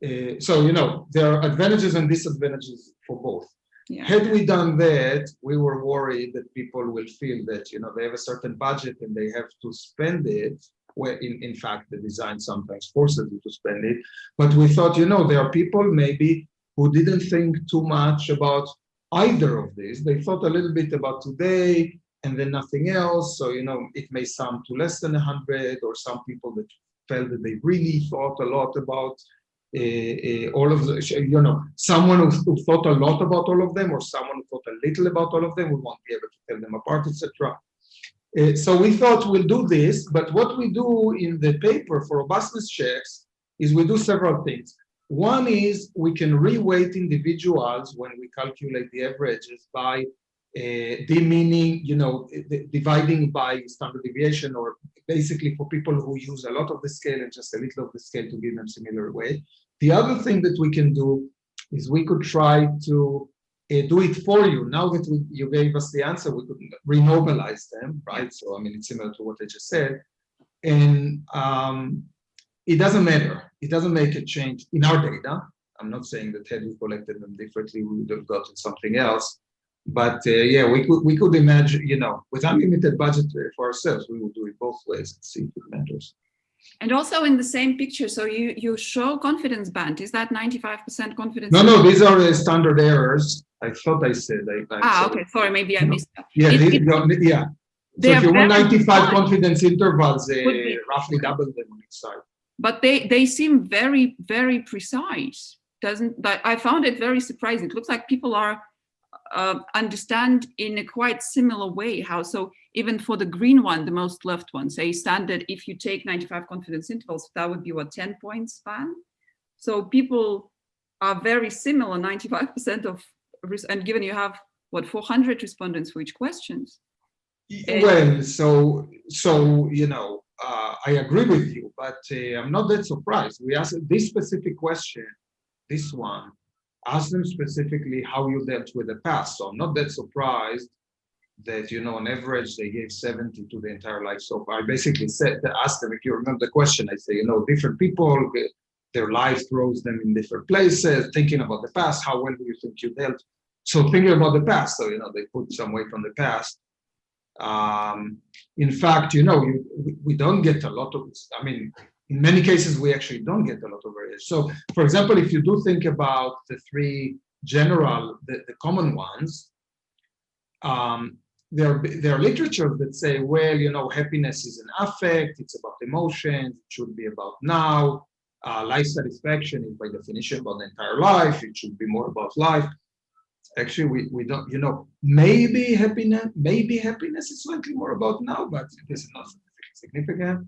there are advantages and disadvantages for both. Yeah. Had we done that, we were worried that people will feel that, they have a certain budget and they have to spend it, where in fact the design sometimes forces you to spend it. But we thought, there are people maybe who didn't think too much about either of these. They thought a little bit about today and then nothing else. So, it may sum to less than 100, or some people that felt that they really thought a lot about all of the, someone who thought a lot about all of them, or someone who thought a little about all of them, we won't be able to tell them apart, etc. So we thought we'll do this, but what we do in the paper for robustness checks is we do several things. One is we can reweight individuals when we calculate the averages by demeaning, dividing by standard deviation, or basically for people who use a lot of the scale and just a little of the scale to give them similar weight. The other thing that we can do is we could try to do it for you. Now that you gave us the answer, we could remobilize them, right? So, I mean, it's similar to what I just said. And it doesn't matter. It doesn't make a change in our data. I'm not saying that had we collected them differently, we would have gotten something else. But yeah, we could imagine, you know, with unlimited budget for ourselves, we would do it both ways and see if it matters. And also in the same picture, so you show confidence band. Is that 95% confidence? No, these are standard errors. I thought I said. Okay, sorry, maybe I missed that. Yeah, yeah. So if you want 95 confidence intervals, roughly double them on each side. But they seem very, very precise. I found it very surprising. It looks like people are understand in a quite similar way how, so even for the green one, the most left one, say standard, if you take 95 confidence intervals, that would be what, 10 points span? So people are very similar, 95% of, and given you have what, 400 respondents for each questions. Well, so you know, I agree with you, but I'm not that surprised. We asked this specific question, this one, ask them specifically how you dealt with the past. So I'm not that surprised that, you know, on average, they gave 70 to the entire life so far. I basically asked them, if you remember the question, I say, you know, different people, their life throws them in different places, thinking about the past, how well do you think you dealt? So thinking about the past, so, you know, they put some weight on the past. In fact, you know, we don't get a lot of, I mean, in many cases, we actually don't get a lot of variation. So, for example, if you do think about the three general, the common ones, there are literatures that say, well, you know, happiness is an affect, it's about emotions, it should be about now. Life satisfaction is by definition about the entire life, it should be more about life. Actually, we don't, you know, maybe happiness is slightly more about now, but this is not significant.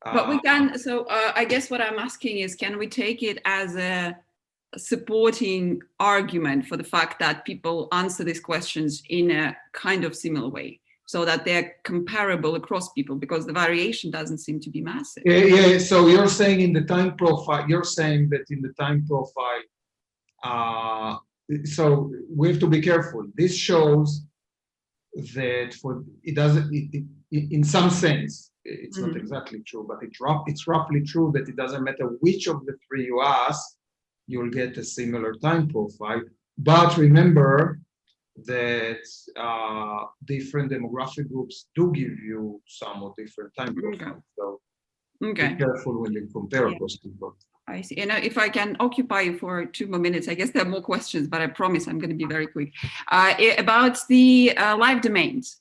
But we can, so I guess what I'm asking is, can we take it as a supporting argument for the fact that people answer these questions in a kind of similar way, so that they're comparable across people, because the variation doesn't seem to be massive? Yeah, so you're saying in the time profile, you're saying that in the time profile, so we have to be careful. This shows that in some sense, it's not exactly true, but it's roughly true that it doesn't matter which of the three you ask, you'll get a similar time profile. But remember that different demographic groups do give you somewhat different time profiles. So be careful when you compare across people. I see. And if I can occupy you for 2 more minutes, I guess there are more questions, but I promise I'm going to be very quick. About the live domains.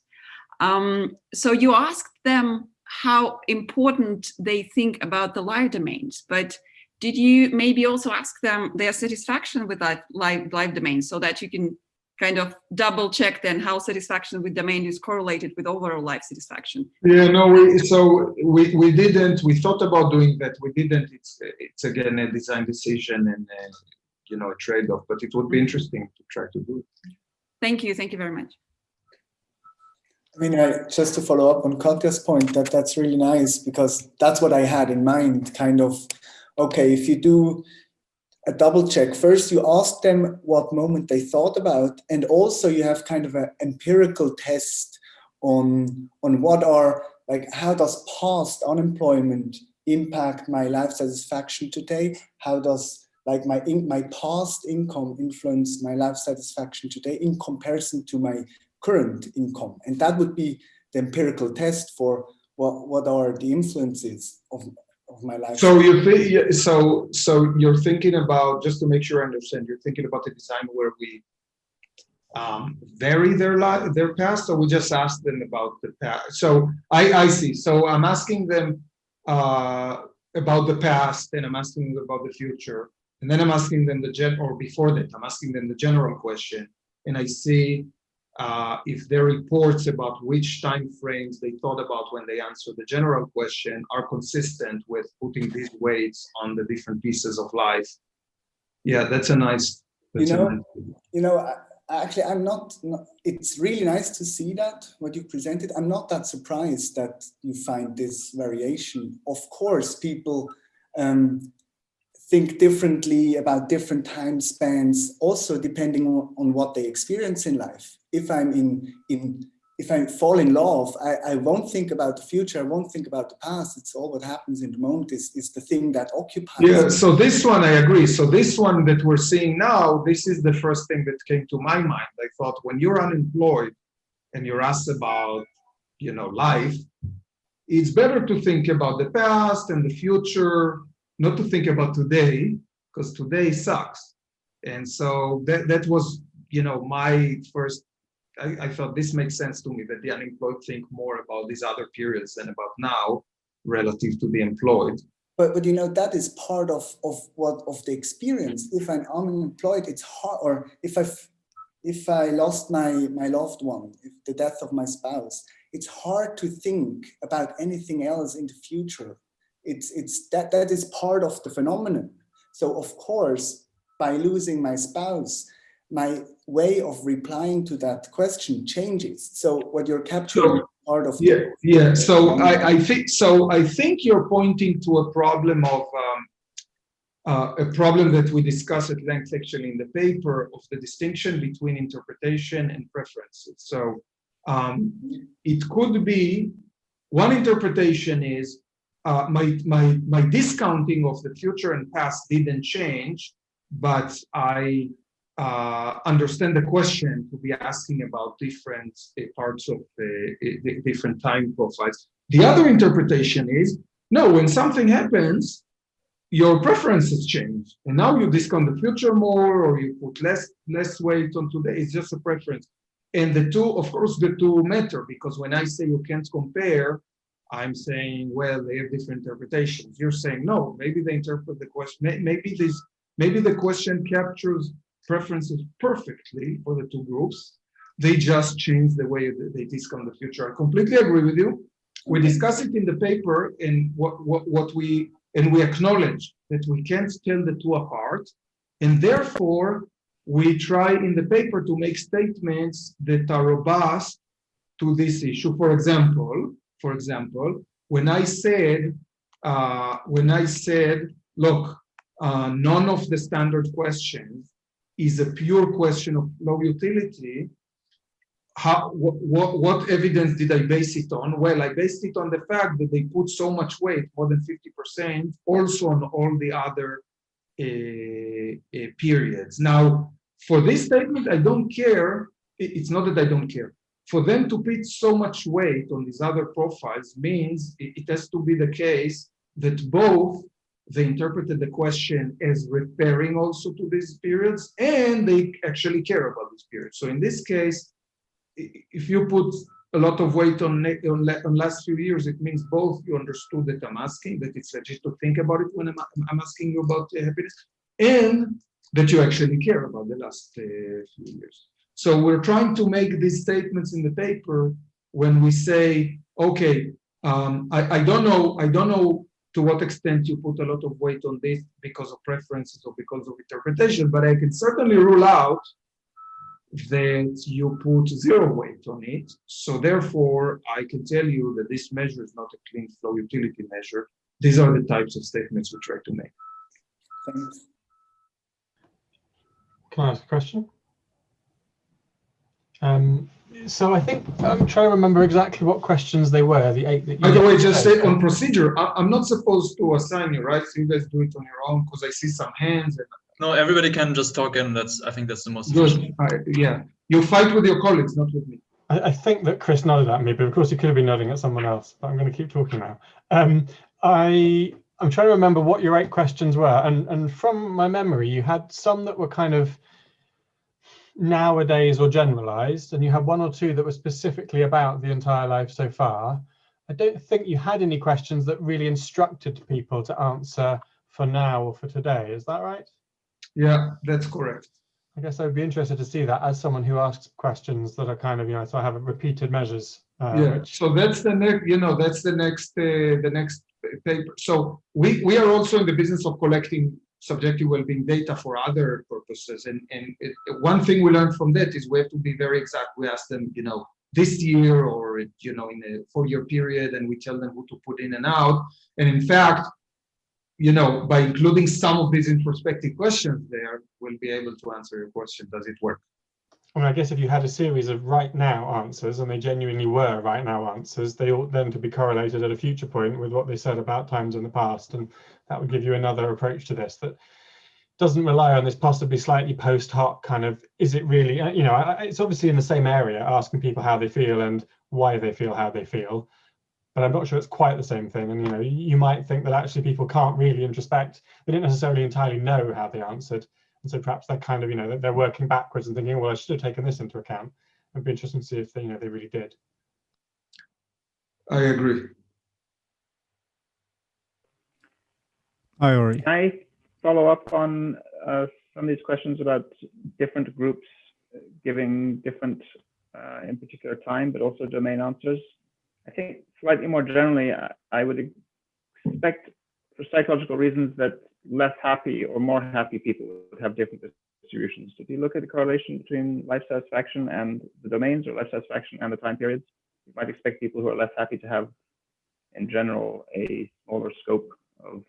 So you asked them how important they think about the live domains, but did you maybe also ask them their satisfaction with that live domains, so that you can kind of double check then how satisfaction with domain is correlated with overall life satisfaction? Yeah, no, we didn't. We thought about doing that. We didn't. It's again a design decision and you know, a trade-off, but it would be interesting to try to do it. Thank you very much. I mean, just to follow up on Katja's point, that's really nice, because that's what I had in mind, kind of, okay, if you do a double check, first you ask them what moment they thought about, and also you have kind of an empirical test on what are, like, how does past unemployment impact my life satisfaction today? How does, like, my past income influence my life satisfaction today in comparison to my current income? And that would be the empirical test for what are the influences of my life. So you're thinking about, just to make sure I understand, you're thinking about the design where we vary their past, or we just ask them about the past? So I see. So I'm asking them about the past, and I'm asking them about the future, and then I'm asking them before that, I'm asking them the general question, and I see if their reports about which time frames they thought about when they answered the general question are consistent with putting these weights on the different pieces of life. Yeah, that's a nice. Actually, I'm not. It's really nice to see that what you presented. I'm not that surprised that you find this variation. Of course, people think differently about different time spans, also depending on what they experience in life. If if I fall in love, I won't think about the future, I won't think about the past. It's all what happens in the moment is the thing that occupies. Yeah, so this one, I agree. So this one that we're seeing now, this is the first thing that came to my mind. I thought when you're unemployed and you're asked about, life, it's better to think about the past and the future, not to think about today, because today sucks. And so that was, my first, I thought this makes sense to me, that the unemployed think more about these other periods than about now relative to the employed. But that is part of the experience. If I'm unemployed, it's hard. Or if I lost my loved one, if the death of my spouse, it's hard to think about anything else in the future. It's that is part of the phenomenon. So of course, by losing my spouse, my way of replying to that question changes. So what you're capturing is part of yeah. So I think you're pointing to a problem of a problem that we discuss at length actually in the paper, of the distinction between interpretation and preferences. So it could be, one interpretation is my discounting of the future and past didn't change, but I understand the question to be asking about different parts of the different time profiles. The other interpretation is, no, when something happens, your preferences change, and now you discount the future more, or you put less weight on today. It's just a preference. And the two, of course, the two matter, because when I say you can't compare, I'm saying, well, they have different interpretations. You're saying, no, maybe they interpret the question, maybe the question captures preferences perfectly for the two groups. They just change the way they discount the future. I completely agree with you. We discuss it in the paper, and we acknowledge that we can't tell the two apart, and therefore we try in the paper to make statements that are robust to this issue. For example, when I said, look, none of the standard questions is a pure question of low utility, what evidence did I base it on? Well, I based it on the fact that they put so much weight, more than 50%, also on all the other periods. Now, for this statement, I don't care. It's not that I don't care. For them to put so much weight on these other profiles means it has to be the case that both they interpreted the question as referring also to these periods, and they actually care about these periods. So in this case, if you put a lot of weight on last few years, it means both you understood that I'm asking, that it's legit to think about it when I'm asking you about happiness, and that you actually care about the last few years. So we're trying to make these statements in the paper when we say, okay, I don't know to what extent you put a lot of weight on this because of preferences or because of interpretation, but I can certainly rule out that you put zero weight on it. So therefore, I can tell you that this measure is not a clean flow utility measure. These are the types of statements we try to make. Thanks. Can I ask a question? So I think I'm trying to remember exactly what questions they were, the 8 that you... By the way, just say on procedure, I'm not supposed to assign you, right? So you guys do it on your own, because I see some hands. And... No, everybody can just talk in. I think that's the most efficient. Yeah, you fight with your colleagues, not with me. I think that Chris nodded at me, but of course he could have been nodding at someone else. But I'm going to keep talking now. I'm trying to remember what your 8 questions were, and from my memory, you had some that were kind of nowadays or generalized, and you had 1 or 2 that were specifically about the entire life so far. I don't think you had any questions that really instructed people to answer for now or for today. Is that right? Yeah, that's correct. I guess I would be interested to see that as someone who asks questions that are kind of, so I have repeated measures. So that's the next, that's the next paper. So we are also in the business of collecting subjective well-being data for other purposes. And one thing we learned from that is we have to be very exact. We ask them, this year or, in a 4-year period, and we tell them who to put in and out. And in fact, by including some of these introspective questions there, we'll be able to answer your question. Does it work? I mean, I guess if you had a series of right now answers and they genuinely were right now answers, they ought then to be correlated at a future point with what they said about times in the past. And that would give you another approach to this that doesn't rely on this possibly slightly post hoc kind of, is it really, it's obviously in the same area, asking people how they feel and why they feel how they feel. But I'm not sure it's quite the same thing. And, you might think that actually people can't really introspect. They didn't necessarily entirely know how they answered. And so perhaps they're kind of, they're working backwards and thinking, well, I should have taken this into account. It'd be interesting to see if they, they really did. I agree. Hi, Ori. Can I follow up on some of these questions about different groups giving different, in particular time, but also domain answers? I think slightly more generally, I would expect for psychological reasons that less happy or more happy people would have different distributions. If you look at the correlation between life satisfaction and the domains, or life satisfaction and the time periods, you might expect people who are less happy to have, in general, a smaller scope of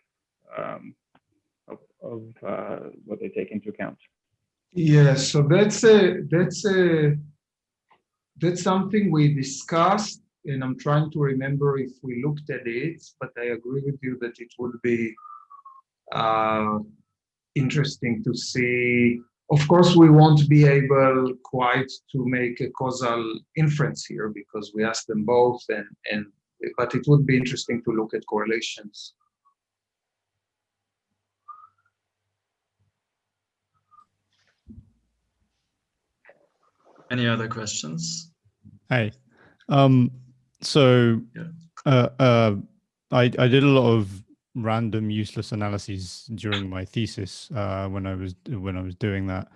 what they take into account. Yeah, so that's something we discussed, and I'm trying to remember if we looked at it, but I agree with you that it would be interesting to see. Of course, we won't be able quite to make a causal inference here because we asked them both, but it would be interesting to look at correlations. Any other questions? Hey, so I did a lot of random useless analyses during my thesis when I was doing that,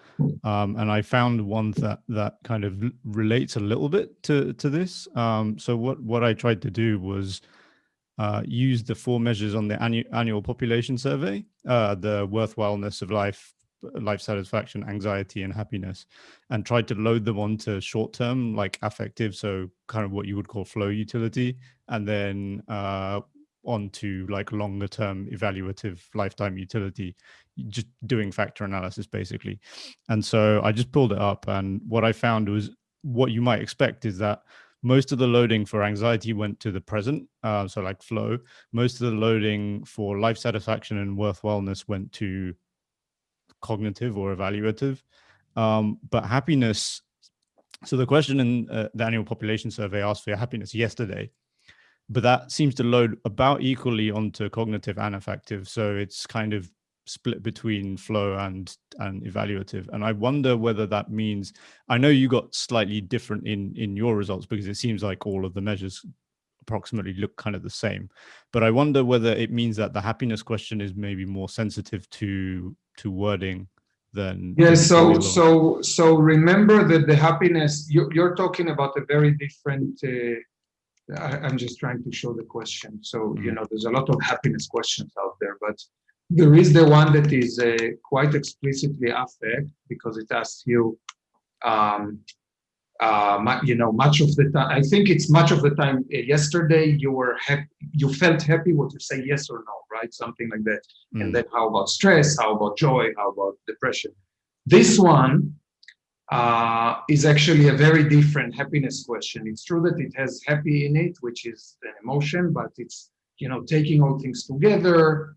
and I found one that kind of relates a little bit to this. So what I tried to do was use the 4 measures on the annual population survey, the worthwhileness of life satisfaction, anxiety, and happiness, and tried to load them onto short-term, like affective, so kind of what you would call flow utility, and then onto like longer-term evaluative lifetime utility, just doing factor analysis basically. And so I just pulled it up, and what I found was what you might expect is that most of the loading for anxiety went to the present, so like flow. Most of the loading for life satisfaction and worthwhileness went to cognitive or evaluative, but happiness. So the question in the annual population survey asked for your happiness yesterday, but that seems to load about equally onto cognitive and affective. So it's kind of split between flow and evaluative. And I wonder whether that means, I know you got slightly different in your results because it seems like all of the measures approximately look kind of the same, but I wonder whether it means that the happiness question is maybe more sensitive to wording than so remember that the happiness you're talking about a very different I'm just trying to show the question. So there's a lot of happiness questions out there, but there is the one that is quite explicitly affect, because it asks you much of the time, I think it's much of the time, yesterday you were happy, you felt happy, would you say yes or no, right? Something like that. And then how about stress? How about joy? How about depression? This one is actually a very different happiness question. It's true that it has happy in it, which is an emotion, but it's, taking all things together,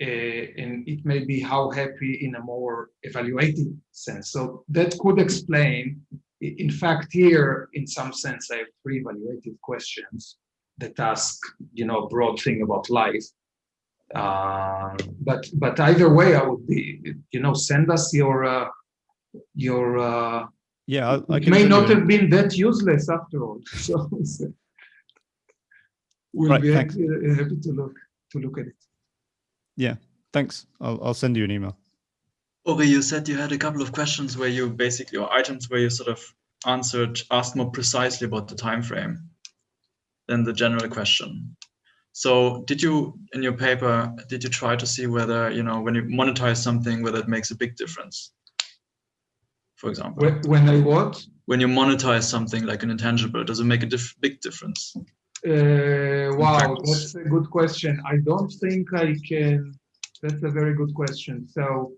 and it may be how happy in a more evaluative sense. So that could explain. In fact, here, in some sense, I have 3 evaluative questions that ask, a broad thing about life. But either way, I would be, send us your yeah. I it may not have been that useless after all. So we'll be happy to look at it. Yeah, thanks. I'll send you an email. Ori, you said you had a couple of questions where you basically, or items where you sort of asked more precisely about the time frame than the general question. So did you, in your paper, did you try to see whether, when you monetize something, whether it makes a big difference? For example. When I what? When you monetize something like an intangible, does it make a big difference? Wow, that's a good question. I don't think I can. That's a very good question. So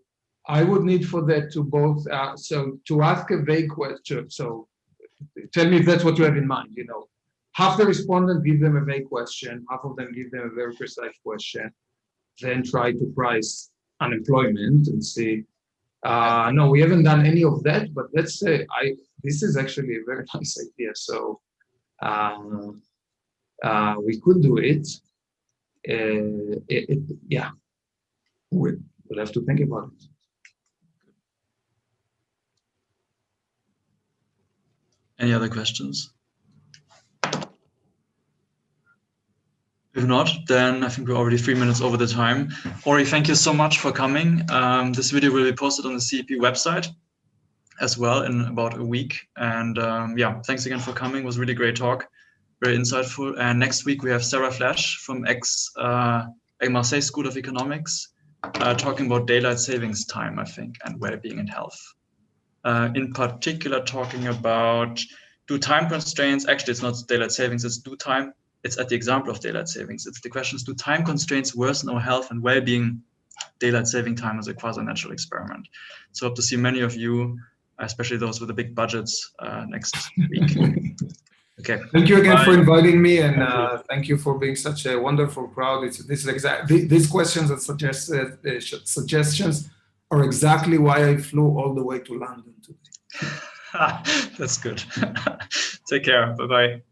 I would need for that to both, so to ask a vague question. So tell me if that's what you have in mind, you know. Half the respondents give them a vague question, half of them give them a very precise question, then try to price unemployment and see. No, we haven't done any of that, but let's say this is actually a very nice idea. So we could do it. Yeah, we'll have to think about it. Any other questions? If not, then I think we're already 3 minutes over the time. Ori, thank you so much for coming. This video will be posted on the CEP website as well in about a week. And yeah, thanks again for coming. It was a really great talk, very insightful. And next week we have Sarah Flash from Marseille School of Economics talking about daylight savings time, I think, and well-being and health. In particular, talking about do time constraints, actually it's not daylight savings, it's do time. It's at the example of daylight savings. It's the questions, do time constraints worsen our health and well-being? Daylight saving time as a quasi-natural experiment. So hope to see many of you, especially those with the big budgets, next week. Okay. Thank you again Bye. for inviting me, and thank you for being such a wonderful crowd. These questions and suggestions are exactly why I flew all the way to London today. That's good. Take care. Bye-bye.